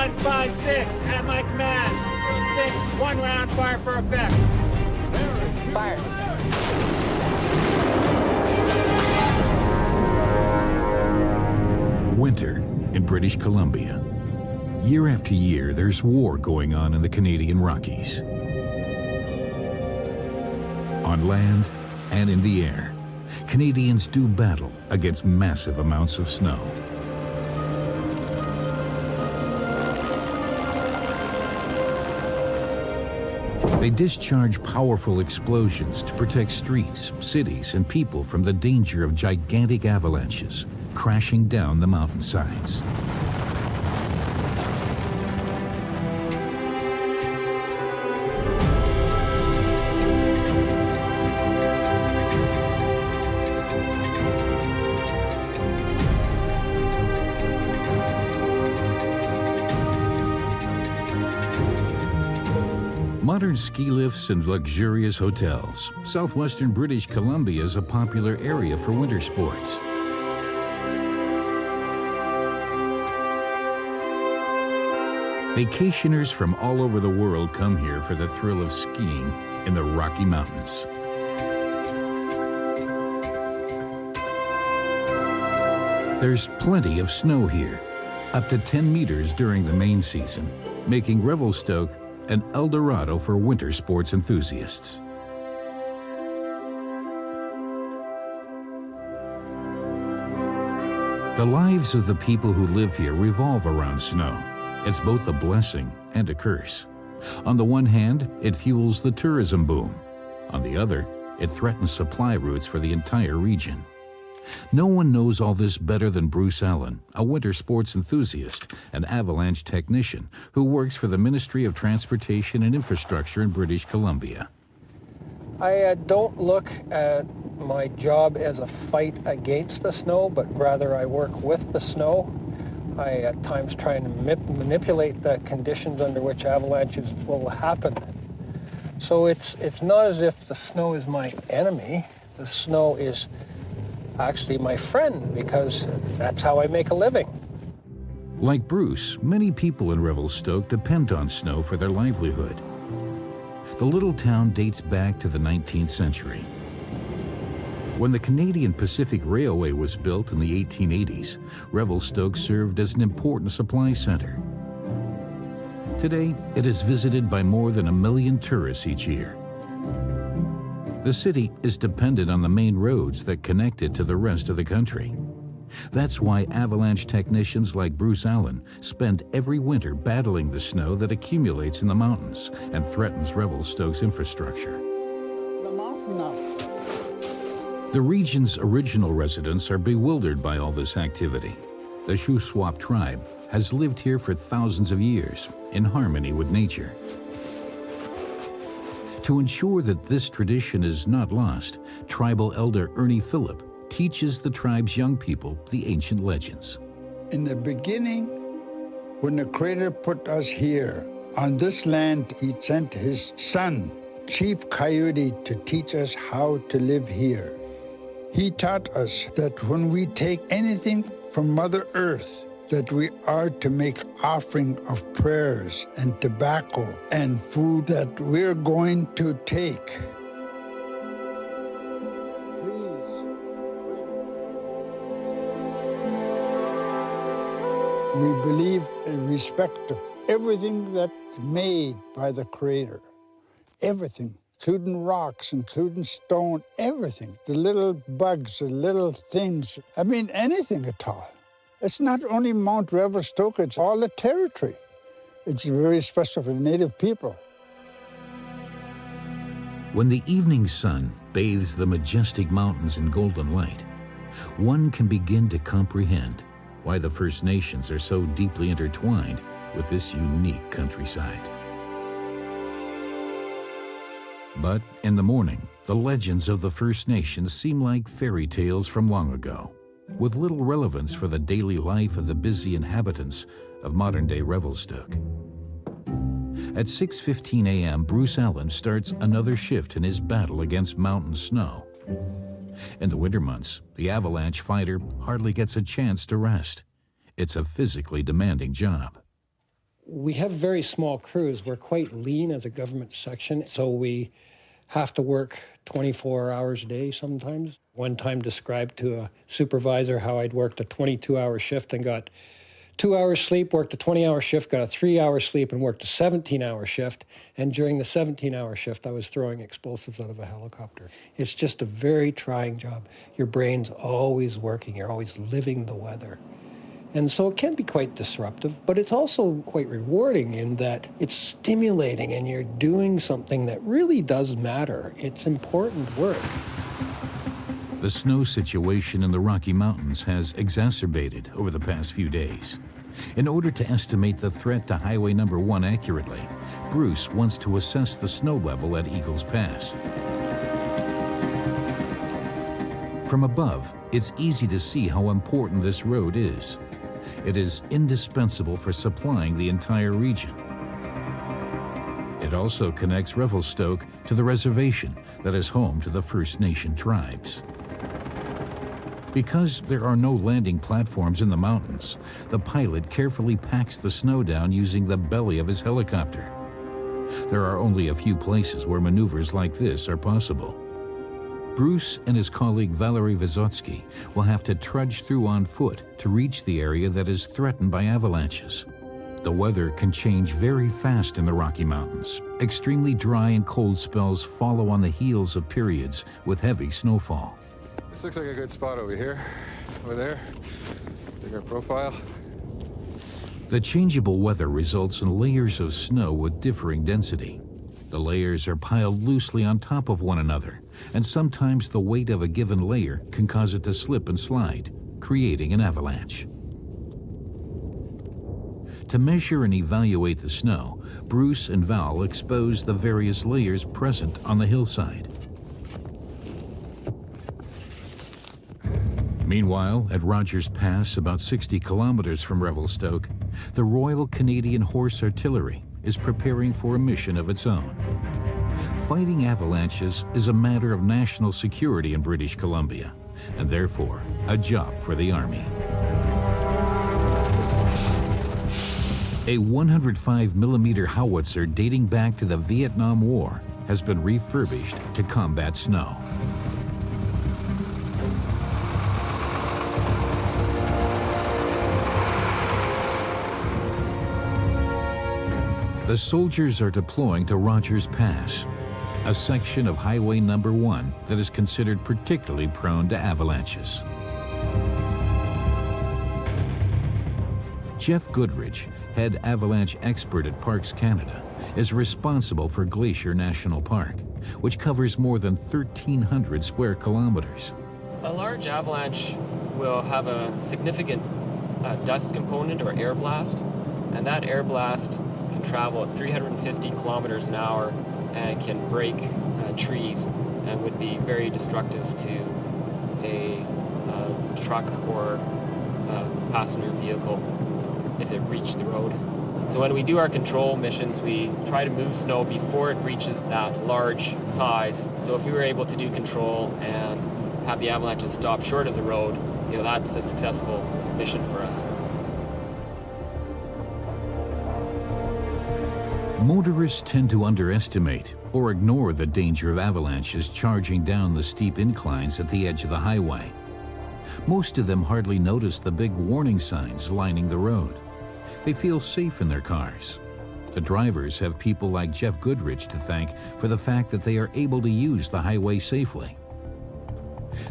156 at my command. 6, 1 round, fire for effect. Fire. Winter in British Columbia. Year after year, there's war going on in the Canadian Rockies. On land and in the air, Canadians do battle against massive amounts of snow. They discharge powerful explosions to protect streets, cities, and people from the danger of gigantic avalanches crashing down the mountainsides. Modern ski lifts and luxurious hotels, southwestern British Columbia is a popular area for winter sports. Vacationers from all over the world come here for the thrill of skiing in the Rocky Mountains. There's plenty of snow here, up to 10 meters during the main season, making Revelstoke an El Dorado for winter sports enthusiasts. The lives of the people who live here revolve around snow. It's both a blessing and a curse. On the one hand, it fuels the tourism boom. On the other, it threatens supply routes for the entire region. No one knows all this better than Bruce Allen, a winter sports enthusiast and avalanche technician who works for the Ministry of Transportation and Infrastructure in British Columbia. I don't look at my job as a fight against the snow, but rather I work with the snow. I at times try and manipulate the conditions under which avalanches will happen. So it's not as if the snow is my enemy. The snow is actually my friend, because that's how I make a living. Like Bruce, many people in Revelstoke depend on snow for their livelihood. The little town dates back to the 19th century. When the Canadian Pacific Railway was built in the 1880s, Revelstoke served as an important supply center. Today, it is visited by more than 1 million tourists each year. The city is dependent on the main roads that connect it to the rest of the country. That's why avalanche technicians like Bruce Allen spend every winter battling the snow that accumulates in the mountains and threatens Revelstoke's infrastructure. The mountain now. The region's original residents are bewildered by all this activity. The Shuswap tribe has lived here for thousands of years in harmony with nature. To ensure that this tradition is not lost, tribal elder Ernie Phillip teaches the tribe's young people the ancient legends. In the beginning, when the Creator put us here, on this land, He sent His son, Chief Coyote, to teach us how to live here. He taught us that when we take anything from Mother Earth, that we are to make offering of prayers and tobacco and food that we're going to take. Please. We believe in respect of everything that's made by the Creator. Everything, including rocks, including stone, everything. The little bugs, the little things, I mean anything at all. It's not only Mount Revelstoke, it's all the territory. It's very special for the native people. When the evening sun bathes the majestic mountains in golden light, one can begin to comprehend why the First Nations are so deeply intertwined with this unique countryside. But in the morning, the legends of the First Nations seem like fairy tales from long ago, with little relevance for the daily life of the busy inhabitants of modern-day Revelstoke. At 6:15 a.m., Bruce Allen starts another shift in his battle against mountain snow. In the winter months, the avalanche fighter hardly gets a chance to rest. It's a physically demanding job. We have very small crews. We're quite lean as a government section, so we have to work 24 hours a day sometimes. One time described to a supervisor how I'd worked a 22-hour shift and got 2 hours sleep, worked a 20-hour shift, got a 3-hour sleep, and worked a 17-hour shift. And during the 17-hour shift, I was throwing explosives out of a helicopter. It's just a very trying job. Your brain's always working. You're always living the weather. And so it can be quite disruptive, but it's also quite rewarding in that it's stimulating and you're doing something that really does matter. It's important work. The snow situation in the Rocky Mountains has exacerbated over the past few days. In order to estimate the threat to Highway Number 1 accurately, Bruce wants to assess the snow level at Eagles Pass. From above, it's easy to see how important this road is. It is indispensable for supplying the entire region. It also connects Revelstoke to the reservation that is home to the First Nation tribes. Because there are no landing platforms in the mountains, the pilot carefully packs the snow down using the belly of his helicopter. There are only a few places where maneuvers like this are possible. Bruce and his colleague Valery Vysotsky will have to trudge through on foot to reach the area that is threatened by avalanches. The weather can change very fast in the Rocky Mountains. Extremely dry and cold spells follow on the heels of periods with heavy snowfall. This looks like a good spot over here. Over there. Bigger profile. The changeable weather results in layers of snow with differing density. The layers are piled loosely on top of one another, and sometimes the weight of a given layer can cause it to slip and slide, creating an avalanche. To measure and evaluate the snow, Bruce and Val expose the various layers present on the hillside. Meanwhile, at Rogers Pass, about 60 kilometers from Revelstoke, the Royal Canadian Horse Artillery is preparing for a mission of its own. Fighting avalanches is a matter of national security in British Columbia, and therefore a job for the Army. A 105mm howitzer dating back to the Vietnam War has been refurbished to combat snow. The soldiers are deploying to Rogers Pass, a section of Highway Number 1 that is considered particularly prone to avalanches. Jeff Goodrich, head avalanche expert at Parks Canada, is responsible for Glacier National Park, which covers more than 1,300 square kilometers. A large avalanche will have a significant dust component or air blast, and that air blast can travel at 350 kilometers an hour and can break trees and would be very destructive to a truck or passenger vehicle if it reached the road. So when we do our control missions, we try to move snow before it reaches that large size. So if we were able to do control and have the avalanches stop short of the road, that's a successful mission for us. Motorists tend to underestimate or ignore the danger of avalanches charging down the steep inclines at the edge of the highway. Most of them hardly notice the big warning signs lining the road. They feel safe in their cars. The drivers have people like Jeff Goodrich to thank for the fact that they are able to use the highway safely.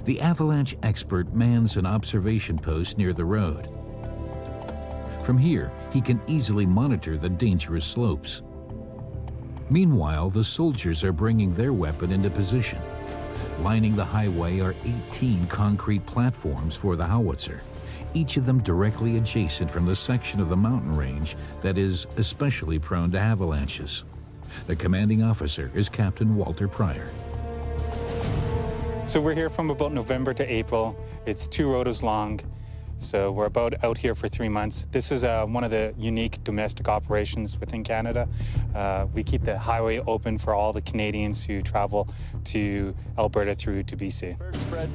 The avalanche expert mans an observation post near the road. From here, he can easily monitor the dangerous slopes. Meanwhile, the soldiers are bringing their weapon into position. Lining the highway are 18 concrete platforms for the howitzer, each of them directly adjacent from the section of the mountain range that is especially prone to avalanches. The commanding officer is Captain Walter Pryor. So we're here from about November to April. It's 2 rotas long. So we're about out here for 3 months. This is one of the unique domestic operations within Canada. We keep the highway open for all the Canadians who travel to Alberta through to BC. Spread.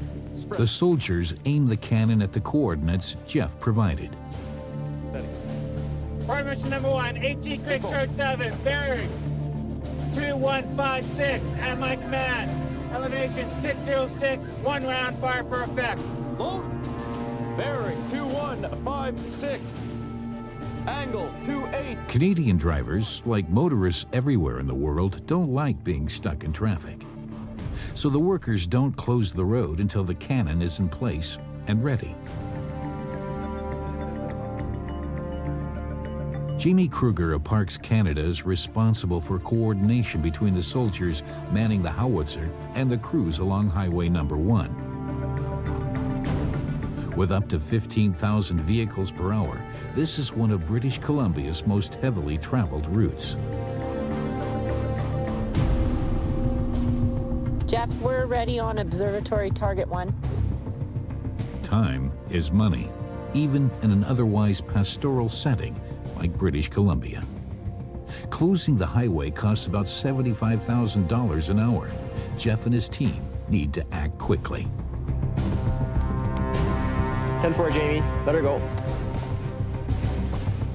The soldiers aim the cannon at the coordinates Jeff provided. Steady. Formation number 1, HE Creek Church 7, bearing 2156 at my command. Elevation 606, 1 round fire for effect. Load. Bearing 2156. Angle 28. Canadian drivers, like motorists everywhere in the world, don't like being stuck in traffic. So the workers don't close the road until the cannon is in place and ready. Jamie Kruger of Parks Canada is responsible for coordination between the soldiers manning the howitzer and the crews along Highway Number 1. With up to 15,000 vehicles per hour, this is one of British Columbia's most heavily traveled routes. Jeff, we're ready on Observatory Target 1. Time is money, even in an otherwise pastoral setting like British Columbia. Closing the highway costs about $75,000 an hour. Jeff and his team need to act quickly. 10-4, Jamie. Let her go.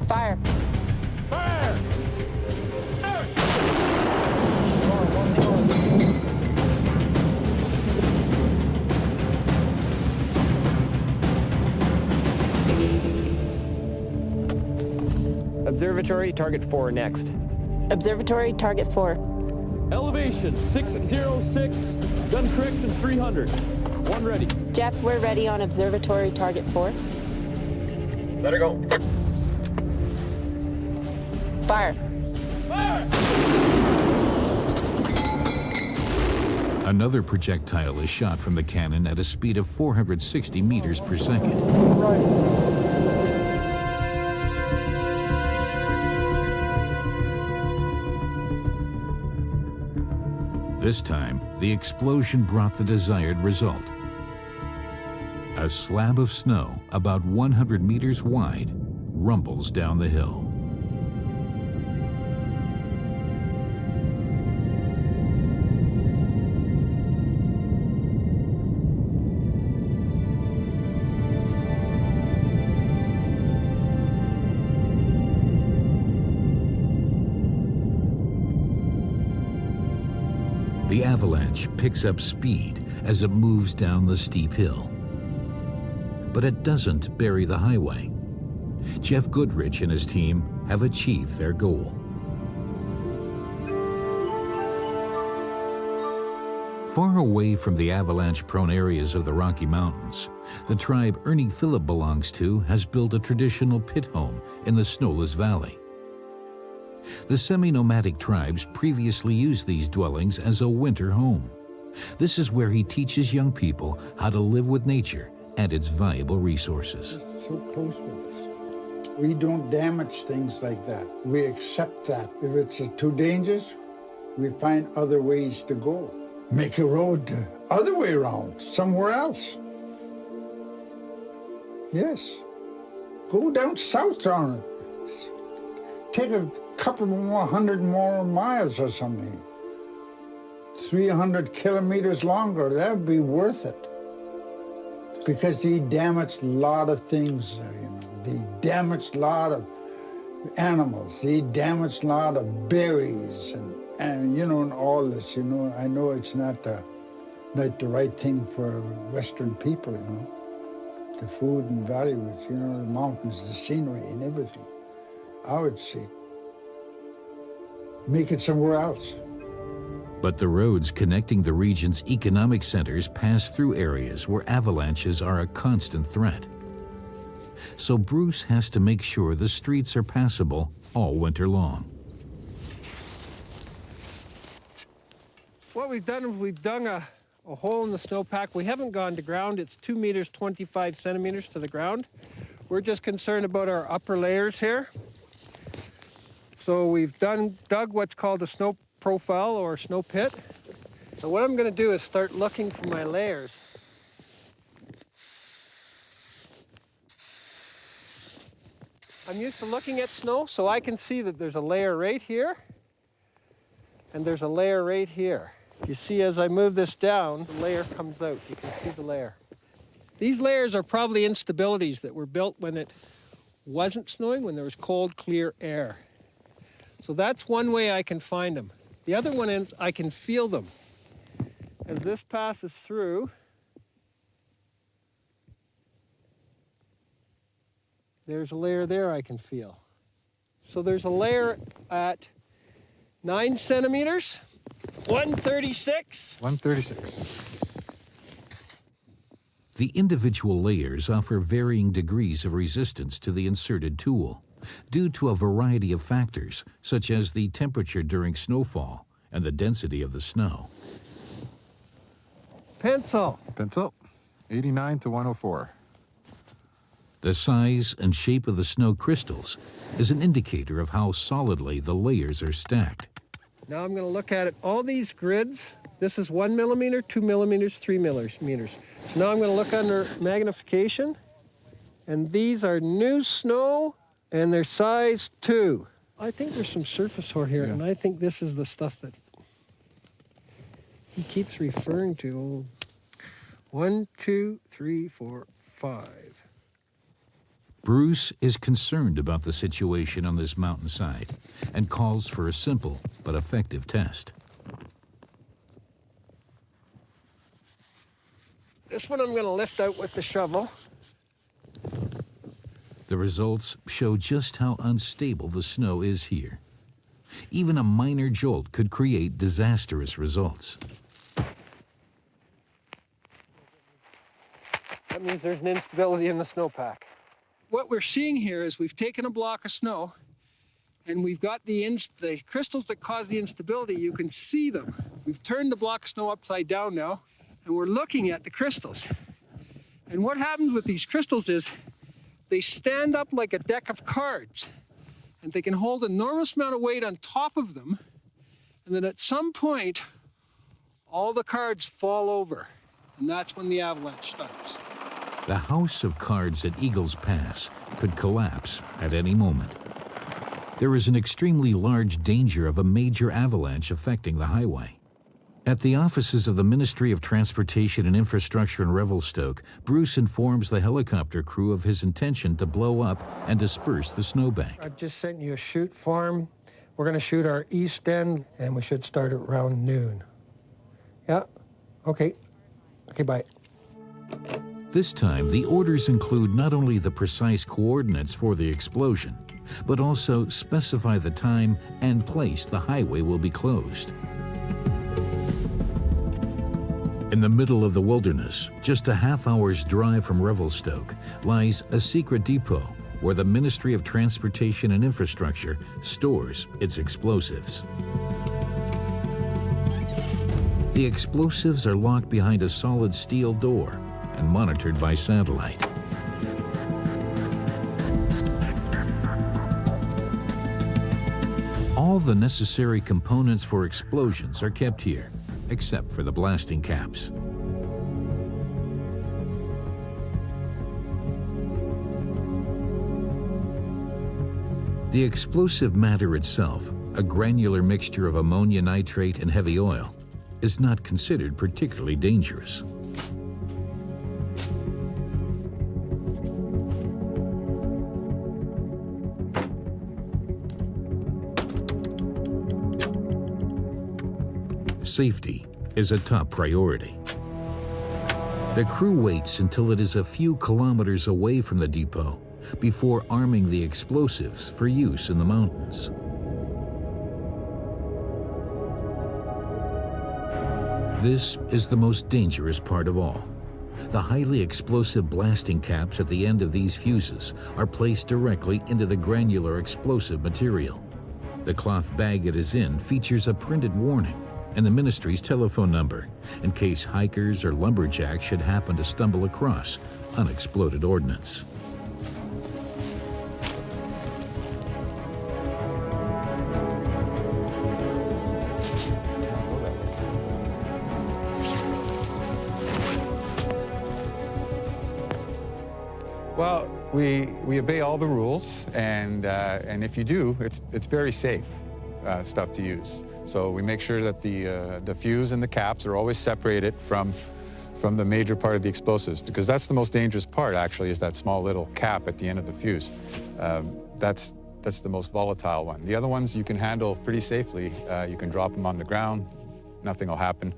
Fire. Fire! Observatory, target 4 next. Observatory Target 4. Elevation 606. Gun correction 300. 1 ready. Jeff, we're ready on Observatory Target 4. Let her go. Fire. Another projectile is shot from the cannon at a speed of 460 meters per second. This time, the explosion brought the desired result. A slab of snow about 100 meters wide rumbles down the hill. The avalanche picks up speed as it moves down the steep hill. But it doesn't bury the highway. Jeff Goodrich and his team have achieved their goal. Far away from the avalanche-prone areas of the Rocky Mountains, the tribe Ernie Phillip belongs to has built a traditional pit home in the Snowless Valley. The semi-nomadic tribes previously used these dwellings as a winter home. This is where he teaches young people how to live with nature and its valuable resources. So close with us. We don't damage things like that. We accept that. If it's too dangerous, we find other ways to go. Make a road the other way around, somewhere else. Yes. Go down south on it. Take a couple more, 100 more miles or something. 300 kilometers longer, that would be worth it. Because he damaged a lot of things, He damaged a lot of animals. He damaged a lot of berries and all this, I know it's not the right thing for Western people, The food and values, the mountains, the scenery and everything. I would say, make it somewhere else. But the roads connecting the region's economic centers pass through areas where avalanches are a constant threat. So Bruce has to make sure the streets are passable all winter long. What we've done is we've dug a hole in the snowpack. We haven't gone to ground. It's 2 meters, 25 centimeters to the ground. We're just concerned about our upper layers here. So we've dug what's called a snow profile or snow pit. So what I'm going to do is start looking for my layers. I'm used to looking at snow, so I can see that there's a layer right here, and there's a layer right here. You see, as I move this down, the layer comes out. You can see the layer. These layers are probably instabilities that were built when it wasn't snowing, when there was cold, clear air. So that's one way I can find them. The other one is I can feel them. As this passes through, there's a layer there I can feel. So there's a layer at 9 centimeters, 136. 136. The individual layers offer varying degrees of resistance to the inserted tool, due to a variety of factors, such as the temperature during snowfall and the density of the snow. Pencil. Pencil. 89 to 104. The size and shape of the snow crystals is an indicator of how solidly the layers are stacked. Now I'm going to look at it. All these grids, this is 1 millimeter, 2 millimeters, 3 millimeters. So now I'm going to look under magnification, and these are new snow, and they're size 2. I think there's some surface ore here, and I think this is the stuff that he keeps referring to. 1, 2, 3, 4, 5. Bruce is concerned about the situation on this mountainside and calls for a simple but effective test. This one I'm going to lift out with the shovel. The results show just how unstable the snow is here. Even a minor jolt could create disastrous results. That means there's an instability in the snowpack. What we're seeing here is we've taken a block of snow and we've got the crystals that cause the instability. You can see them. We've turned the block of snow upside down now, and we're looking at the crystals. And what happens with these crystals is they stand up like a deck of cards, and they can hold an enormous amount of weight on top of them, and then at some point, all the cards fall over, and that's when the avalanche starts. The house of cards at Eagles Pass could collapse at any moment. There is an extremely large danger of a major avalanche affecting the highway. At the offices of the Ministry of Transportation and Infrastructure in Revelstoke, Bruce informs the helicopter crew of his intention to blow up and disperse the snowbank. I've just sent you a shoot form. We're going to shoot our east end, and we should start at around noon. Yeah? Okay. Okay, bye. This time, the orders include not only the precise coordinates for the explosion, but also specify the time and place the highway will be closed. In the middle of the wilderness, just a half-hour's drive from Revelstoke, lies a secret depot where the Ministry of Transportation and Infrastructure stores its explosives. The explosives are locked behind a solid steel door and monitored by satellite. All the necessary components for explosions are kept here, except for the blasting caps. The explosive matter itself, a granular mixture of ammonia nitrate and heavy oil, is not considered particularly dangerous. Safety is a top priority. The crew waits until it is a few kilometers away from the depot before arming the explosives for use in the mountains. This is the most dangerous part of all. The highly explosive blasting caps at the end of these fuses are placed directly into the granular explosive material. The cloth bag it is in features a printed warning and the ministry's telephone number in case hikers or lumberjacks should happen to stumble across unexploded ordnance. Well, we obey all the rules, and if you do, it's very safe stuff to use. So we make sure that the fuse and the caps are always separated from from the major part of the explosives, because that's the most dangerous part, actually, is that small little cap at the end of the fuse. That's the most volatile one. The other ones you can handle pretty safely. You can drop them on the ground, nothing will happen.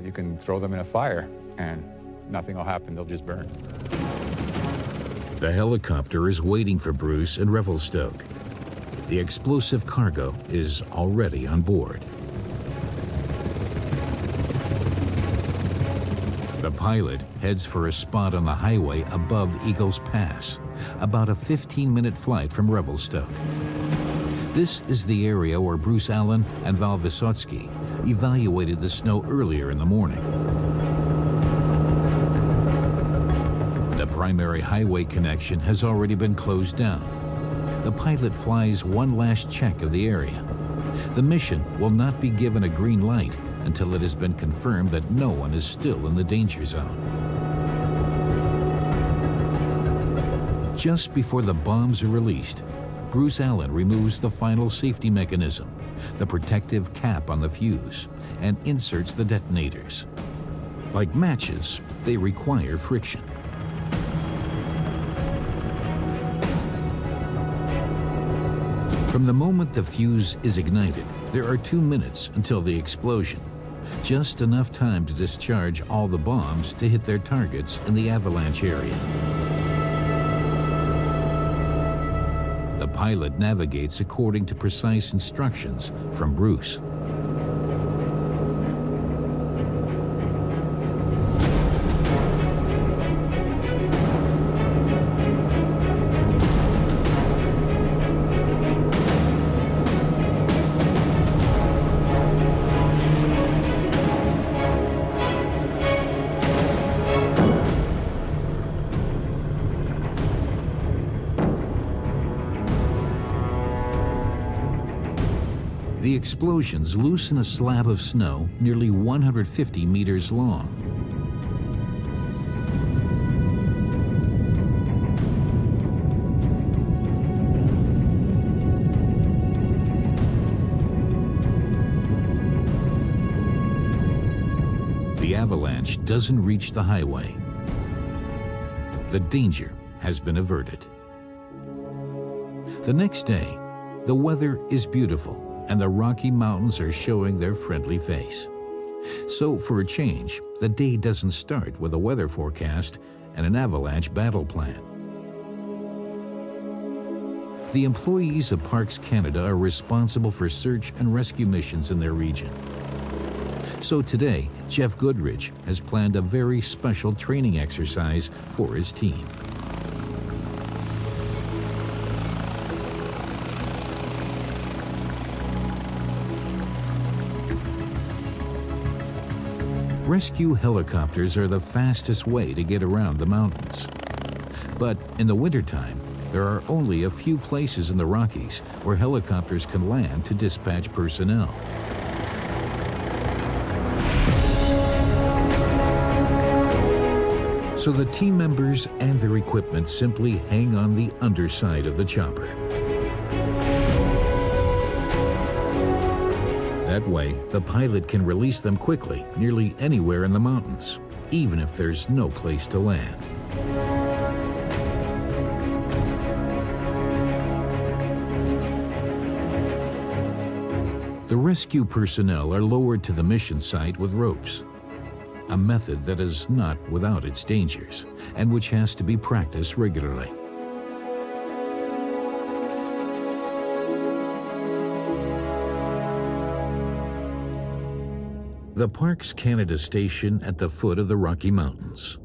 You can throw them in a fire, and nothing will happen, they'll just burn. The helicopter is waiting for Bruce in Revelstoke. The explosive cargo is already on board. The pilot heads for a spot on the highway above Eagles Pass, about a 15-minute flight from Revelstoke. This is the area where Bruce Allen and Val Vysotsky evaluated the snow earlier in the morning. The primary highway connection has already been closed down. The pilot flies one last check of the area. The mission will not be given a green light until it has been confirmed that no one is still in the danger zone. Just before the bombs are released, Bruce Allen removes the final safety mechanism, the protective cap on the fuse, and inserts the detonators. Like matches, they require friction. From the moment the fuse is ignited, there are 2 minutes until the explosion. Just enough time to discharge all the bombs to hit their targets in the avalanche area. The pilot navigates according to precise instructions from Bruce. The explosions loosen a slab of snow nearly 150 meters long. The avalanche doesn't reach the highway. The danger has been averted. The next day, the weather is beautiful, and the Rocky Mountains are showing their friendly face. So for a change, the day doesn't start with a weather forecast and an avalanche battle plan. The employees of Parks Canada are responsible for search and rescue missions in their region. So today, Jeff Goodrich has planned a very special training exercise for his team. Rescue helicopters are the fastest way to get around the mountains. But in the wintertime, there are only a few places in the Rockies where helicopters can land to dispatch personnel. So the team members and their equipment simply hang on the underside of the chopper. That way, the pilot can release them quickly, nearly anywhere in the mountains, even if there's no place to land. The rescue personnel are lowered to the mission site with ropes, a method that is not without its dangers, and which has to be practiced regularly. The Parks Canada station at the foot of the Rocky Mountains.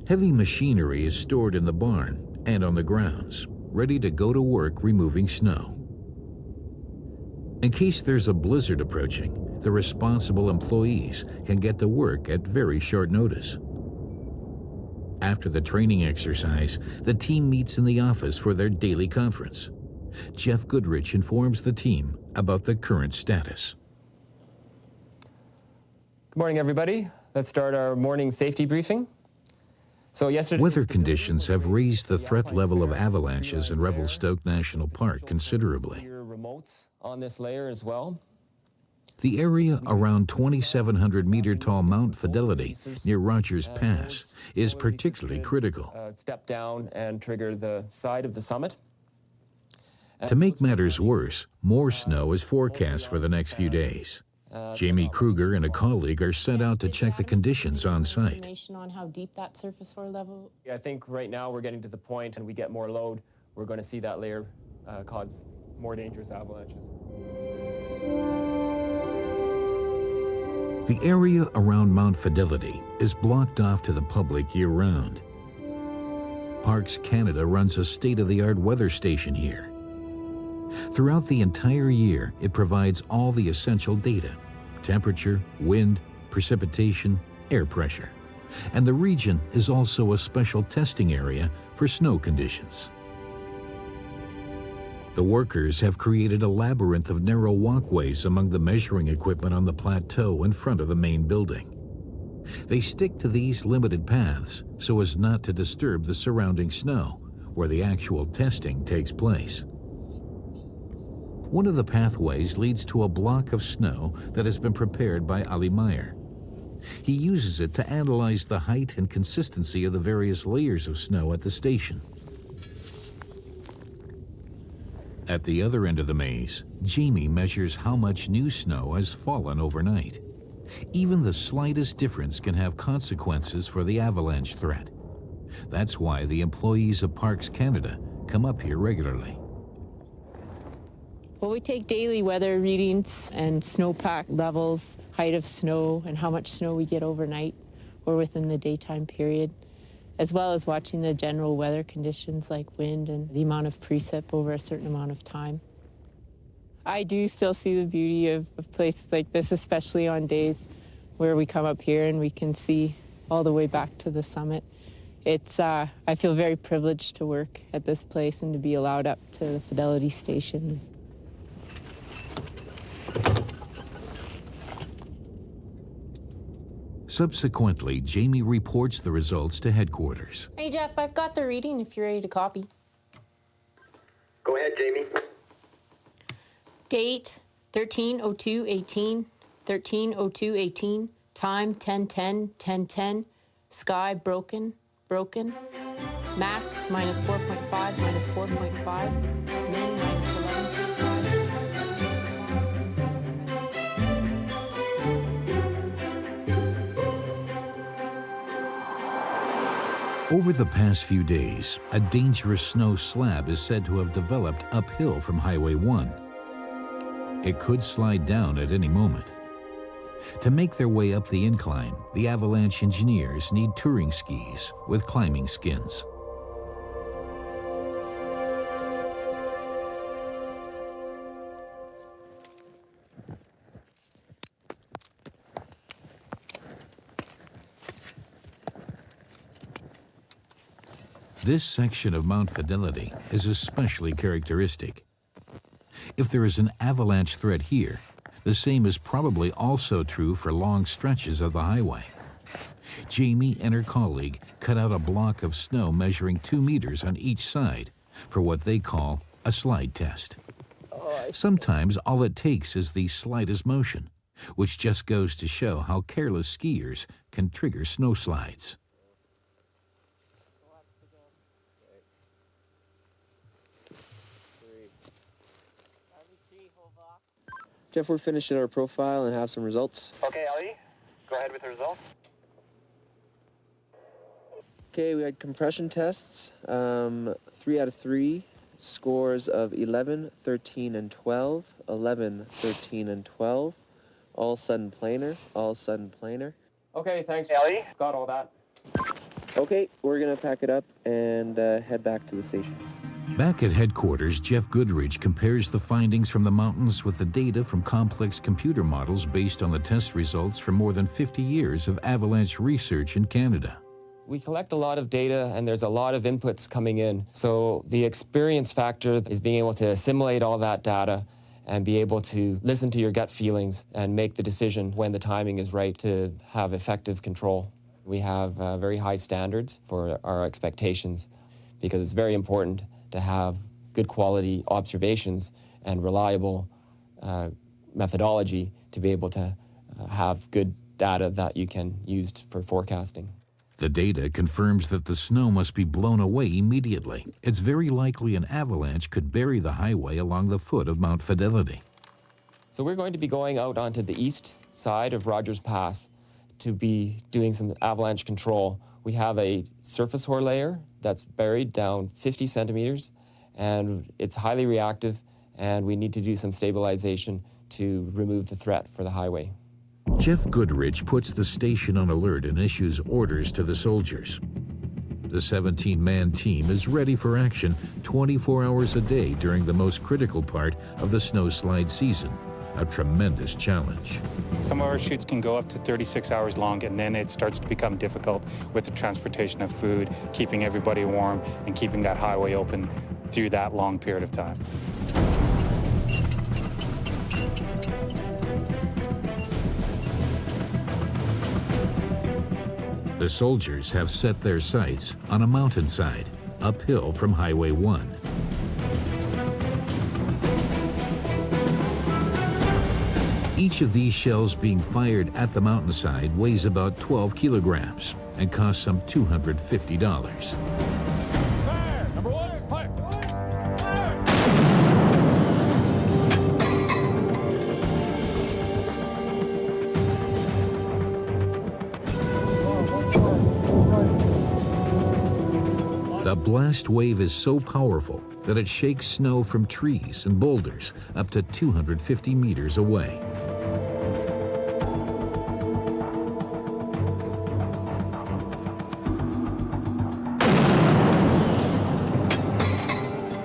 Heavy machinery is stored in the barn and on the grounds, ready to go to work removing snow. In case there's a blizzard approaching, the responsible employees can get to work at very short notice. After the training exercise, the team meets in the office for their daily conference. Jeff Goodrich informs the team about the current status. Good morning, everybody. Let's start our morning safety briefing. So yesterday, weather conditions have raised the threat level of avalanches in Revelstoke National Park considerably. Remotes on this layer as well. The area around 2,700-meter-tall Mount Fidelity near Rogers Pass is particularly critical. Step down and trigger the side of the summit. To make matters worse, more snow is forecast for the next few days. Jamie Kruger and a colleague are sent out to check the conditions on site. Information on how deep that surface soil level. I think right now we're getting to the point, and we get more load, we're going to see that layer cause more dangerous avalanches. The area around Mount Fidelity is blocked off to the public year-round. Parks Canada runs a state-of-the-art weather station here. Throughout the entire year, it provides all the essential data: temperature, wind, precipitation, air pressure. And the region is also a special testing area for snow conditions. The workers have created a labyrinth of narrow walkways among the measuring equipment on the plateau in front of the main building. They stick to these limited paths so as not to disturb the surrounding snow, where the actual testing takes place. One of the pathways leads to a block of snow that has been prepared by Ali Meyer. He uses it to analyze the height and consistency of the various layers of snow at the station. At the other end of the maze, Jamie measures how much new snow has fallen overnight. Even the slightest difference can have consequences for the avalanche threat. That's why the employees of Parks Canada come up here regularly. Well, we take daily weather readings and snowpack levels, height of snow, and how much snow we get overnight or within the daytime period, as well as watching the general weather conditions like wind and the amount of precip over a certain amount of time. I do still see the beauty of places like this, especially on days where we come up here and we can see all the way back to the summit. I feel very privileged to work at this place and to be allowed up to the Fidelity Station. Subsequently, Jamie reports the results to headquarters. Hey, Jeff, I've got the reading if you're ready to copy. Go ahead, Jamie. Date 13/02/18, 13/02/18, time 10:10, sky broken, max minus 4.5, minus 4.5, min minus 11.5. Over the past few days, a dangerous snow slab is said to have developed uphill from Highway 1. It could slide down at any moment. To make their way up the incline, the avalanche engineers need touring skis with climbing skins. This section of Mount Fidelity is especially characteristic. If there is an avalanche threat here, the same is probably also true for long stretches of the highway. Jamie and her colleague cut out a block of snow measuring 2 meters on each side for what they call a slide test. Sometimes all it takes is the slightest motion, which just goes to show how careless skiers can trigger snow slides. Jeff, we're finishing our profile and have some results. Okay, Ali, go ahead with the results. Okay, we had compression tests, 3 out of 3, scores of 11, 13, and 12, 11, 13, and 12, all sudden planar. Okay, thanks, Ali. Got all that. Okay, we're gonna pack it up and head back to the station. Back at headquarters, Jeff Goodrich compares the findings from the mountains with the data from complex computer models based on the test results from more than 50 years of avalanche research in Canada. We collect a lot of data and there's a lot of inputs coming in. So the experience factor is being able to assimilate all that data and be able to listen to your gut feelings and make the decision when the timing is right to have effective control. We have very high standards for our expectations because it's very important to have good quality observations and reliable methodology to be able to have good data that you can use for forecasting. The data confirms that the snow must be blown away immediately. It's very likely an avalanche could bury the highway along the foot of Mount Fidelity. So we're going to be going out onto the east side of Rogers Pass to be doing some avalanche control. We have a surface hoar layer that's buried down 50 centimeters, and it's highly reactive, and we need to do some stabilization to remove the threat for the highway. Jeff Goodrich puts the station on alert and issues orders to the soldiers. The 17-man team is ready for action 24 hours a day during the most critical part of the snowslide season, a tremendous challenge. Some of our shoots can go up to 36 hours long, and then it starts to become difficult with the transportation of food, keeping everybody warm, and keeping that highway open through that long period of time. The soldiers have set their sights on a mountainside, uphill from Highway 1. Each of these shells being fired at the mountainside weighs about 12 kilograms and costs some $250. Fire! Number one, fire! Fire! The blast wave is so powerful that it shakes snow from trees and boulders up to 250 meters away.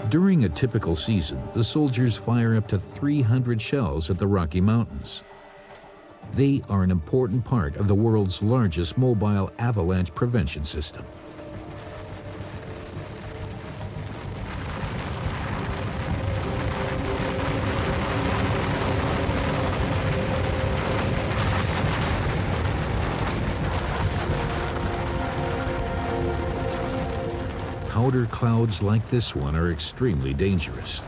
During a typical season, the soldiers fire up to 300 shells at the Rocky Mountains. They are an important part of the world's largest mobile avalanche prevention system. Powder clouds like this one are extremely dangerous.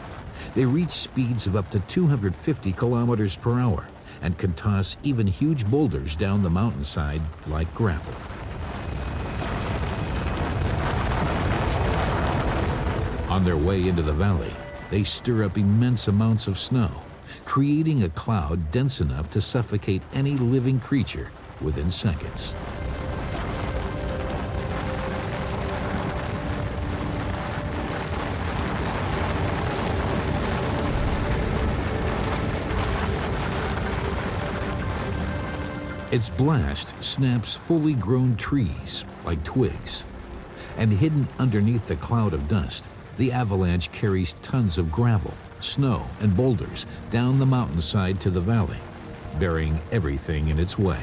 They reach speeds of up to 250 kilometers per hour and can toss even huge boulders down the mountainside like gravel. On their way into the valley, they stir up immense amounts of snow, creating a cloud dense enough to suffocate any living creature within seconds. Its blast snaps fully grown trees like twigs. And hidden underneath the cloud of dust, the avalanche carries tons of gravel, snow, and boulders down the mountainside to the valley, burying everything in its way.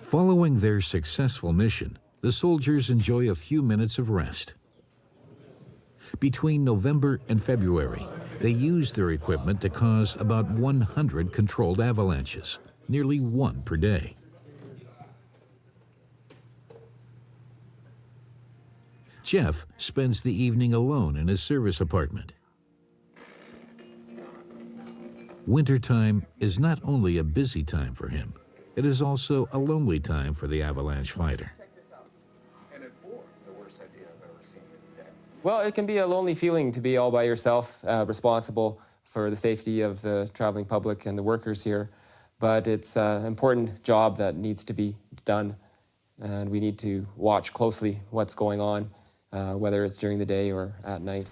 Following their successful mission, the soldiers enjoy a few minutes of rest. Between November and February, they use their equipment to cause about 100 controlled avalanches, nearly one per day. Jeff spends the evening alone in his service apartment. Wintertime is not only a busy time for him, it is also a lonely time for the avalanche fighter. Well, it can be a lonely feeling to be all by yourself, responsible for the safety of the traveling public and the workers here. But it's an important job that needs to be done, and we need to watch closely what's going on, whether it's during the day or at night.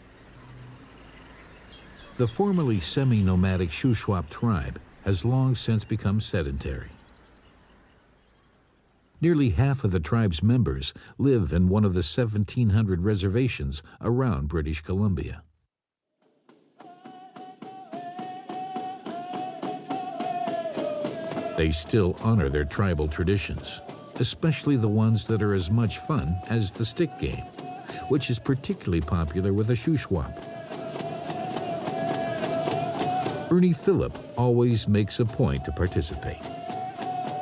The formerly semi-nomadic Shuswap tribe has long since become sedentary. Nearly half of the tribe's members live in one of the 1,700 reservations around British Columbia. They still honor their tribal traditions, especially the ones that are as much fun as the stick game, which is particularly popular with the Shuswap. Ernie Phillip always makes a point to participate.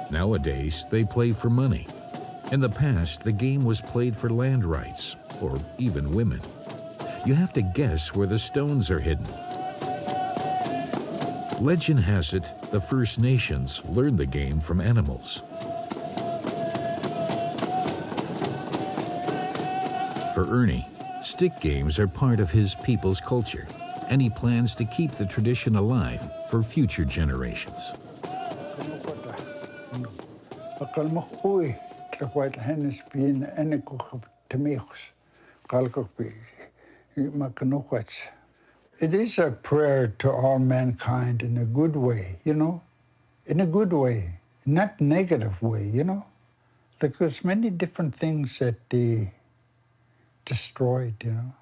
Nowadays, they play for money. In the past, the game was played for land rights, or even women. You have to guess where the stones are hidden. Legend has it the First Nations learned the game from animals. For Ernie, stick games are part of his people's culture, and he plans to keep the tradition alive for future generations. It is a prayer to all mankind in a good way, you know, in a good way, not negative way, you know. There's many different things that they destroyed, you know.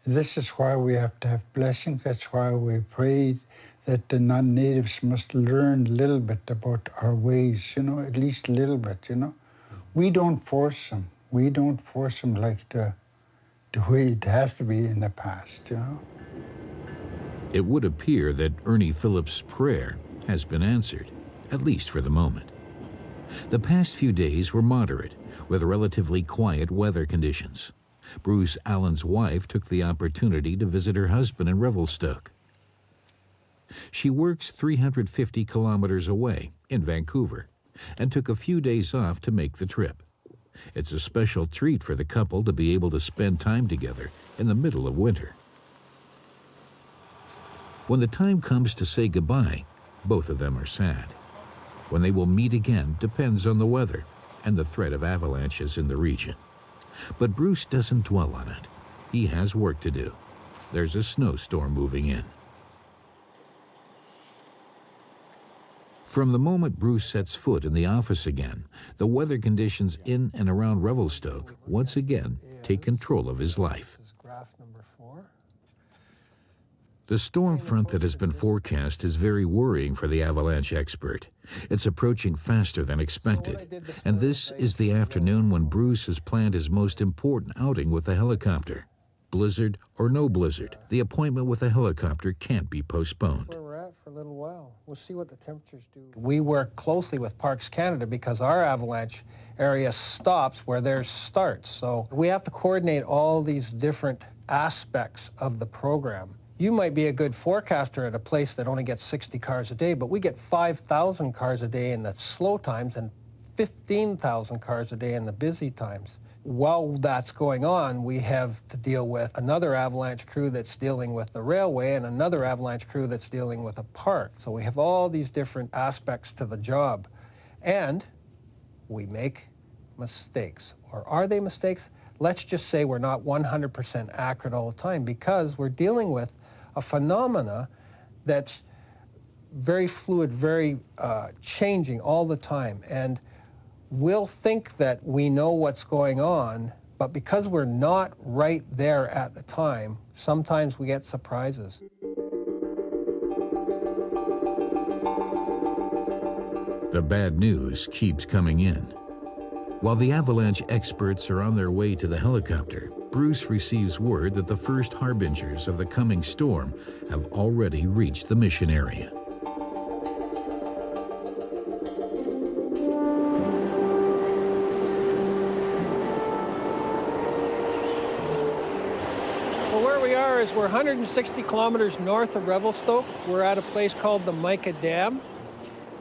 This is why we have to have blessing. That's why we prayed that the non-natives must learn a little bit about our ways, you know, at least a little bit, you know. We don't force them. We don't force them like the way it has to be in the past, you know. It would appear that Ernie Phillip's prayer has been answered, at least for the moment. The past few days were moderate, with relatively quiet weather conditions. Bruce Allen's wife took the opportunity to visit her husband in Revelstoke. She works 350 kilometers away in Vancouver and took a few days off to make the trip. It's a special treat for the couple to be able to spend time together in the middle of winter. When the time comes to say goodbye, both of them are sad. When they will meet again depends on the weather and the threat of avalanches in the region. But Bruce doesn't dwell on it. He has work to do. There's a snowstorm moving in. From the moment Bruce sets foot in the office again, the weather conditions in and around Revelstoke once again take control of his life. The storm front that has been forecast is very worrying for the avalanche expert. It's approaching faster than expected, and this is the afternoon when Bruce has planned his most important outing with the helicopter. Blizzard or no blizzard, the appointment with a helicopter can't be postponed. Where we're at for a little while. We'll see what the temperatures do. We work closely with Parks Canada because our avalanche area stops where theirs starts. So we have to coordinate all these different aspects of the program. You might be a good forecaster at a place that only gets 60 cars a day, but we get 5,000 cars a day in the slow times and 15,000 cars a day in the busy times. While that's going on, we have to deal with another avalanche crew that's dealing with the railway and another avalanche crew that's dealing with a park. So we have all these different aspects to the job. And we make mistakes. Or are they mistakes? Let's just say we're not 100% accurate all the time because we're dealing with a phenomena that's very fluid, very changing all the time. And we'll think that we know what's going on, but because we're not right there at the time, sometimes we get surprises. The bad news keeps coming in. While the avalanche experts are on their way to the helicopter, Bruce receives word that the first harbingers of the coming storm have already reached the mission area. Well, where we are is we're 160 kilometers north of Revelstoke. We're at a place called the Mica Dam.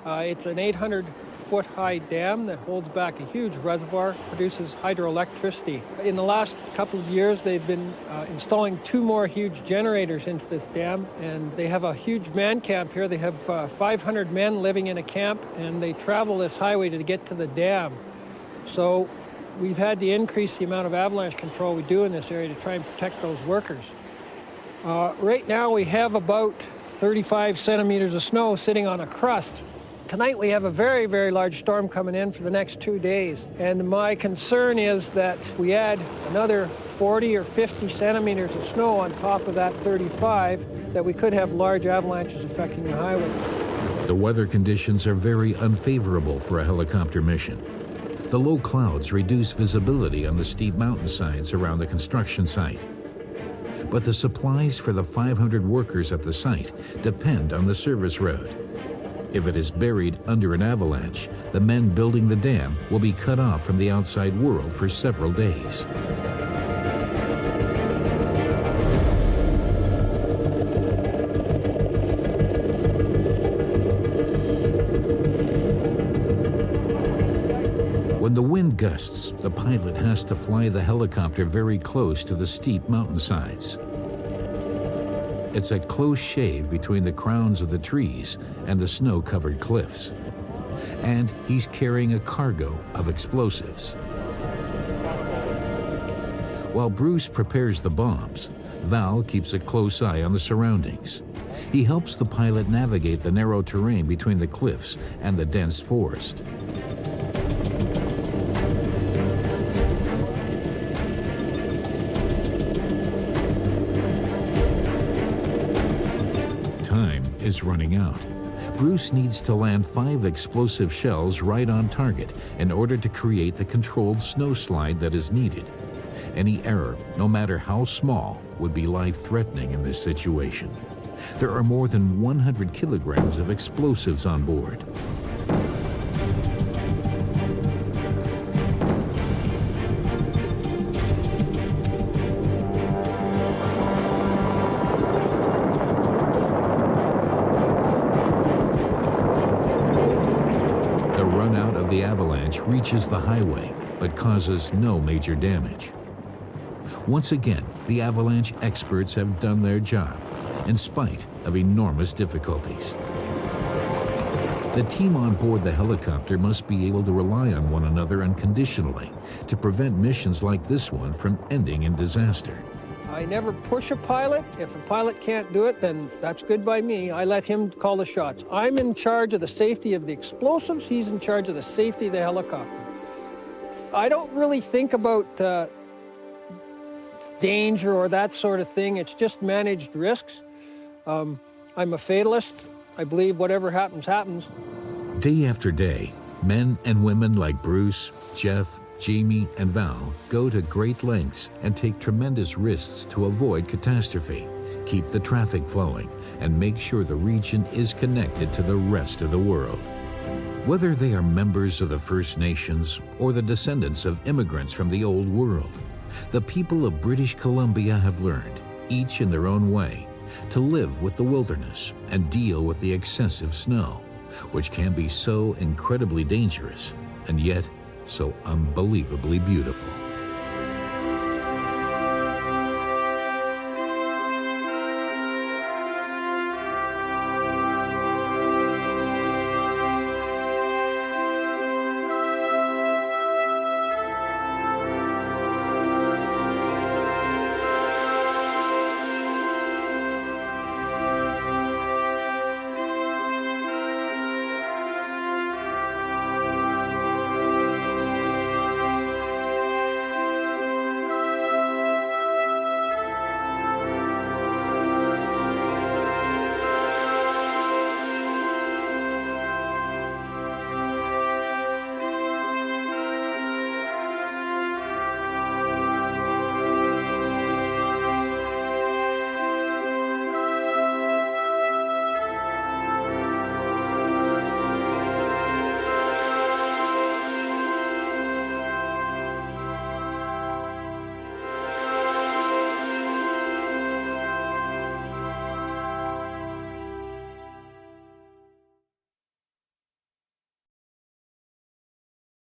It's an 800-foot-high dam that holds back a huge reservoir, produces hydroelectricity. In the last couple of years, they've been installing 2 more huge generators into this dam, and they have a huge man camp here. They have 500 men living in a camp, and they travel this highway to get to the dam. So we've had to increase the amount of avalanche control we do in this area to try and protect those workers. Right now, we have about 35 centimeters of snow sitting on a crust. Tonight we have a very, very large storm coming in for the next 2 days. And my concern is that if we add another 40 or 50 centimeters of snow on top of that 35, that we could have large avalanches affecting the highway. The weather conditions are very unfavorable for a helicopter mission. The low clouds reduce visibility on the steep mountainsides around the construction site. But the supplies for the 500 workers at the site depend on the service road. If it is buried under an avalanche, the men building the dam will be cut off from the outside world for several days. When the wind gusts, the pilot has to fly the helicopter very close to the steep mountainsides. It's a close shave between the crowns of the trees and the snow-covered cliffs. And he's carrying a cargo of explosives. While Bruce prepares the bombs, Val keeps a close eye on the surroundings. He helps the pilot navigate the narrow terrain between the cliffs and the dense forest. Time is running out. Bruce needs to land 5 explosive shells right on target in order to create the controlled snowslide that is needed. Any error, no matter how small, would be life-threatening in this situation. There are more than 100 kilograms of explosives on board. The avalanche reaches the highway, but causes no major damage. Once again, the avalanche experts have done their job, in spite of enormous difficulties. The team on board the helicopter must be able to rely on one another unconditionally to prevent missions like this one from ending in disaster. I never push a pilot. If a pilot can't do it, then that's good by me. I let him call the shots. I'm in charge of the safety of the explosives. He's in charge of the safety of the helicopter. I don't really think about danger or that sort of thing. It's just managed risks. I'm a fatalist. I believe whatever happens, happens. Day after day, men and women like Bruce, Jeff, Jamie, and Val go to great lengths and take tremendous risks to avoid catastrophe, keep the traffic flowing, and make sure the region is connected to the rest of the world. Whether they are members of the First Nations or the descendants of immigrants from the Old World, the people of British Columbia have learned, each in their own way, to live with the wilderness and deal with the excessive snow, which can be so incredibly dangerous and yet so unbelievably beautiful.